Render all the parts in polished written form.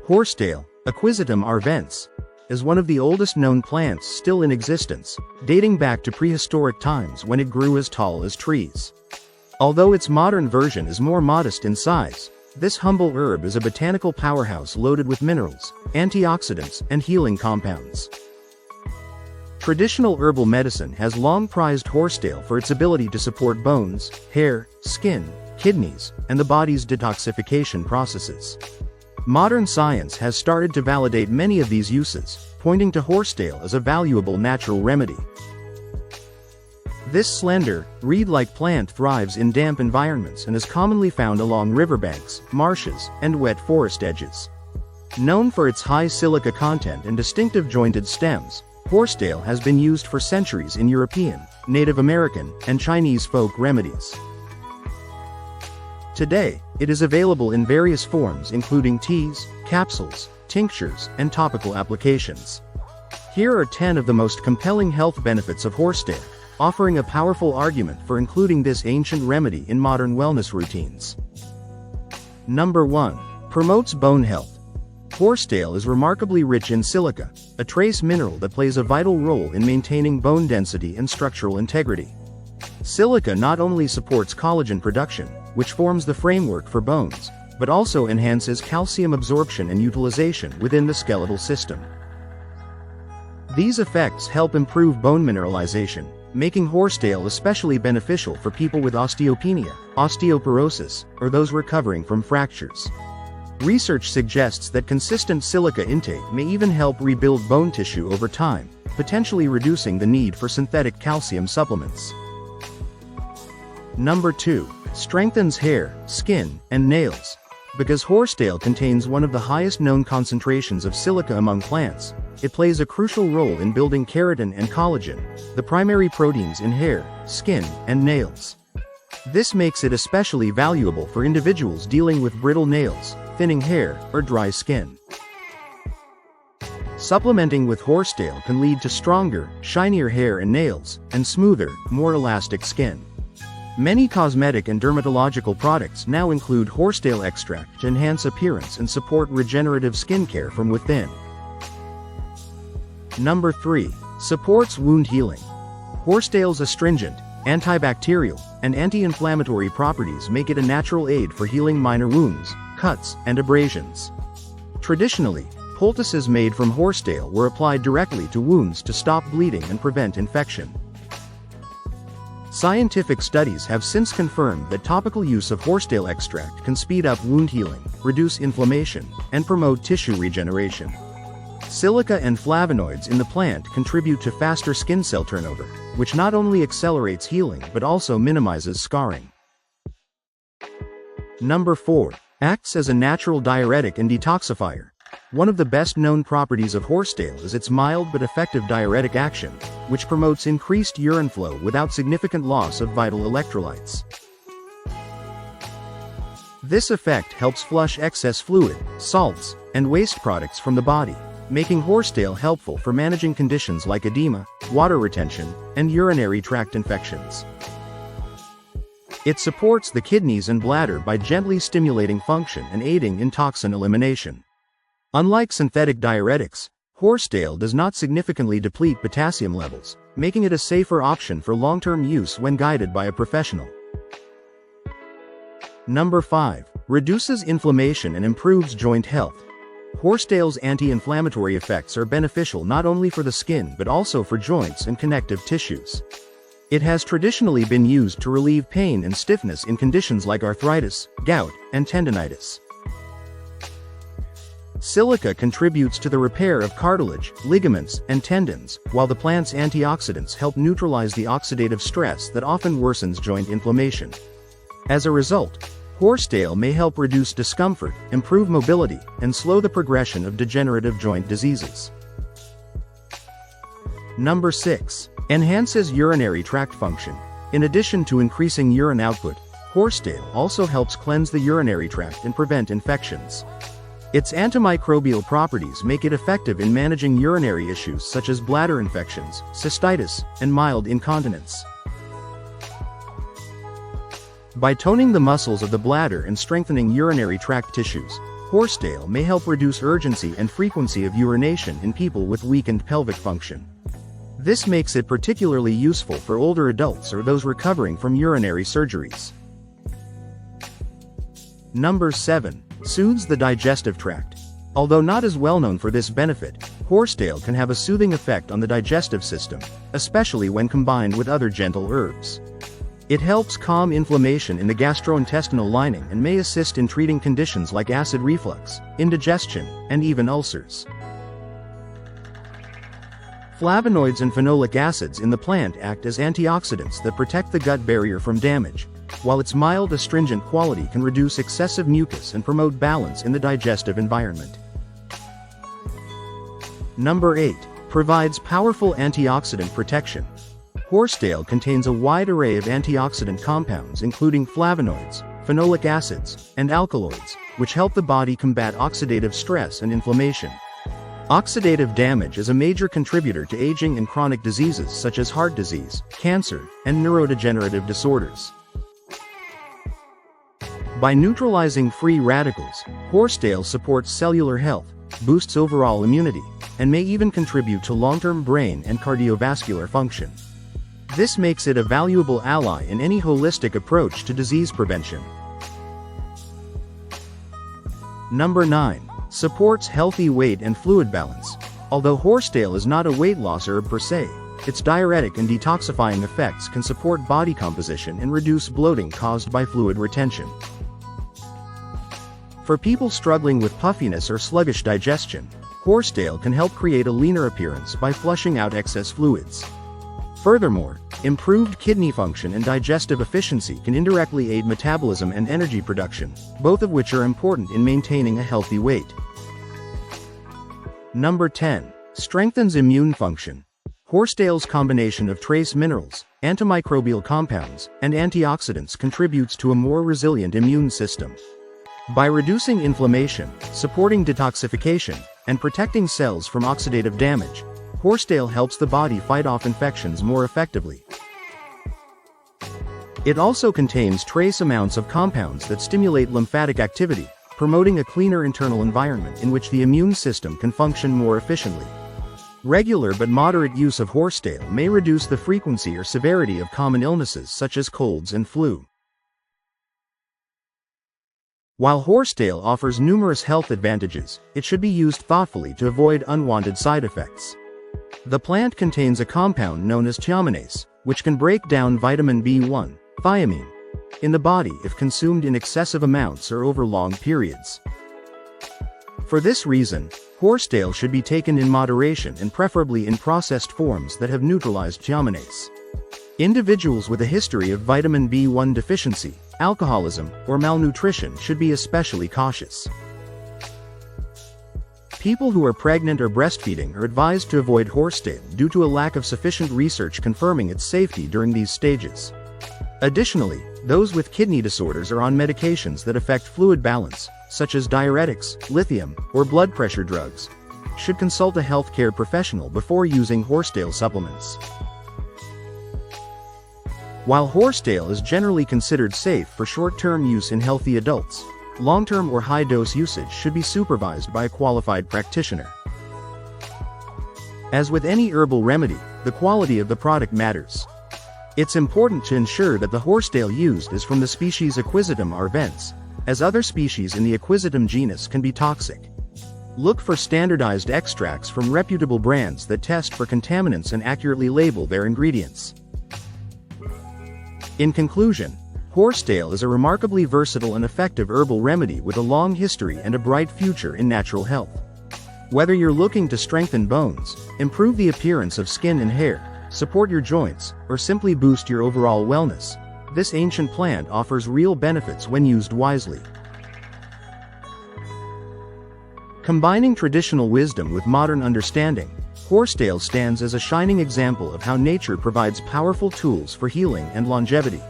Horsetail, Equisetum arvense, is one of the oldest known plants still in existence, dating back to prehistoric times when it grew as tall as trees. Although its modern version is more modest in size, this humble herb is a botanical powerhouse loaded with minerals, antioxidants, and healing compounds. Traditional herbal medicine has long prized horsetail for its ability to support bones, hair, skin, kidneys, and the body's detoxification processes. Modern science has started to validate many of these uses, pointing to horsetail as a valuable natural remedy. This slender, reed-like plant thrives in damp environments and is commonly found along riverbanks, marshes, and wet forest edges. Known for its high silica content and distinctive jointed stems, horsetail has been used for centuries in European, Native American, and Chinese folk remedies. Today, it is available in various forms including teas, capsules, tinctures, and topical applications. Here are 10 of the most compelling health benefits of horsetail, offering a powerful argument for including this ancient remedy in modern wellness routines. Number 1. Promotes bone health. Horsetail is remarkably rich in silica, a trace mineral that plays a vital role in maintaining bone density and structural integrity. Silica not only supports collagen production, which forms the framework for bones, but also enhances calcium absorption and utilization within the skeletal system. These effects help improve bone mineralization, making horsetail especially beneficial for people with osteopenia, osteoporosis, or those recovering from fractures. Research suggests that consistent silica intake may even help rebuild bone tissue over time, potentially reducing the need for synthetic calcium supplements. Number 2. Strengthens hair, skin, and nails. Because horsetail contains one of the highest known concentrations of silica among plants, it plays a crucial role in building keratin and collagen, the primary proteins in hair, skin, and nails. This makes it especially valuable for individuals dealing with brittle nails, thinning hair, or dry skin. Supplementing with horsetail can lead to stronger, shinier hair and nails, and smoother, more elastic skin. Many cosmetic and dermatological products now include horsetail extract to enhance appearance and support regenerative skincare from within. Number 3. Supports wound healing. Horsetail's astringent, antibacterial, and anti-inflammatory properties make it a natural aid for healing minor wounds, cuts, and abrasions. Traditionally, poultices made from horsetail were applied directly to wounds to stop bleeding and prevent infection. Scientific studies have since confirmed that topical use of horsetail extract can speed up wound healing, reduce inflammation, and promote tissue regeneration. Silica and flavonoids in the plant contribute to faster skin cell turnover, which not only accelerates healing but also minimizes scarring. Number 4. Acts as a natural diuretic and detoxifier. One of the best-known properties of horsetail is its mild but effective diuretic action, which promotes increased urine flow without significant loss of vital electrolytes. This effect helps flush excess fluid, salts, and waste products from the body, making horsetail helpful for managing conditions like edema, water retention, and urinary tract infections. It supports the kidneys and bladder by gently stimulating function and aiding in toxin elimination. Unlike synthetic diuretics, horsetail does not significantly deplete potassium levels, making it a safer option for long-term use when guided by a professional. Number 5. Reduces inflammation and improves joint health. Horsetail's anti-inflammatory effects are beneficial not only for the skin but also for joints and connective tissues. It has traditionally been used to relieve pain and stiffness in conditions like arthritis, gout, and tendinitis. Silica contributes to the repair of cartilage, ligaments, and tendons, while the plant's antioxidants help neutralize the oxidative stress that often worsens joint inflammation. As a result, horsetail may help reduce discomfort, improve mobility, and slow the progression of degenerative joint diseases. Number 6. Enhances urinary tract function. In addition to increasing urine output, horsetail also helps cleanse the urinary tract and prevent infections. Its antimicrobial properties make it effective in managing urinary issues such as bladder infections, cystitis, and mild incontinence. By toning the muscles of the bladder and strengthening urinary tract tissues, Horsetail may help reduce urgency and frequency of urination in people with weakened pelvic function. This makes it particularly useful for older adults or those recovering from urinary surgeries. Number 7. Soothes the digestive tract. Although not as well known for this benefit, horsetail can have a soothing effect on the digestive system, especially when combined with other gentle herbs. It helps calm inflammation in the gastrointestinal lining and may assist in treating conditions like acid reflux, indigestion, and even ulcers. Flavonoids and phenolic acids in the plant act as antioxidants that protect the gut barrier from damage, while its mild astringent quality can reduce excessive mucus and promote balance in the digestive environment. Number 8. Provides powerful antioxidant protection. Horsetail contains a wide array of antioxidant compounds including flavonoids, phenolic acids, and alkaloids, which help the body combat oxidative stress and inflammation. Oxidative damage is a major contributor to aging and chronic diseases such as heart disease, cancer, and neurodegenerative disorders. By neutralizing free radicals, horsetail supports cellular health, boosts overall immunity, and may even contribute to long-term brain and cardiovascular function. This makes it a valuable ally in any holistic approach to disease prevention. Number 9. Supports healthy weight and fluid balance. Although horsetail is not a weight loss herb per se, its diuretic and detoxifying effects can support body composition and reduce bloating caused by fluid retention. For people struggling with puffiness or sluggish digestion, horsetail can help create a leaner appearance by flushing out excess fluids. Furthermore, improved kidney function and digestive efficiency can indirectly aid metabolism and energy production, both of which are important in maintaining a healthy weight. Number 10. Strengthens immune function. Horsetail's combination of trace minerals, antimicrobial compounds, and antioxidants contributes to a more resilient immune system. By reducing inflammation, supporting detoxification, and protecting cells from oxidative damage, horsetail helps the body fight off infections more effectively. It also contains trace amounts of compounds that stimulate lymphatic activity, promoting a cleaner internal environment in which the immune system can function more efficiently. Regular but moderate use of horsetail may reduce the frequency or severity of common illnesses such as colds and flu. While horsetail offers numerous health advantages, it should be used thoughtfully to avoid unwanted side effects. The plant contains a compound known as thiomanase, which can break down vitamin B1, thiamine, in the body if consumed in excessive amounts or over long periods. For this reason, horsetail should be taken in moderation and preferably in processed forms that have neutralized thiomanase. Individuals with a history of vitamin B1 deficiency, alcoholism, or malnutrition should be especially cautious. People who are pregnant or breastfeeding are advised to avoid horsetail due to a lack of sufficient research confirming its safety during these stages. Additionally, those with kidney disorders or on medications that affect fluid balance, such as diuretics, lithium, or blood pressure drugs, should consult a healthcare professional before using horsetail supplements. While horsetail is generally considered safe for short-term use in healthy adults, long-term or high-dose usage should be supervised by a qualified practitioner. As with any herbal remedy, the quality of the product matters. It's important to ensure that the horsetail used is from the species Equisetum arvens, as other species in the Equisetum genus can be toxic. Look for standardized extracts from reputable brands that test for contaminants and accurately label their ingredients. In conclusion, horsetail is a remarkably versatile and effective herbal remedy with a long history and a bright future in natural health. Whether you're looking to strengthen bones, improve the appearance of skin and hair, support your joints, or simply boost your overall wellness, this ancient plant offers real benefits when used wisely. Combining traditional wisdom with modern understanding, horsetail stands as a shining example of how nature provides powerful tools for healing and longevity.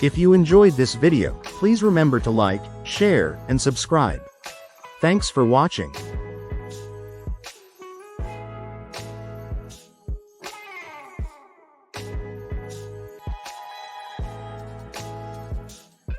If you enjoyed this video, please remember to like, share, and subscribe. Thanks for watching.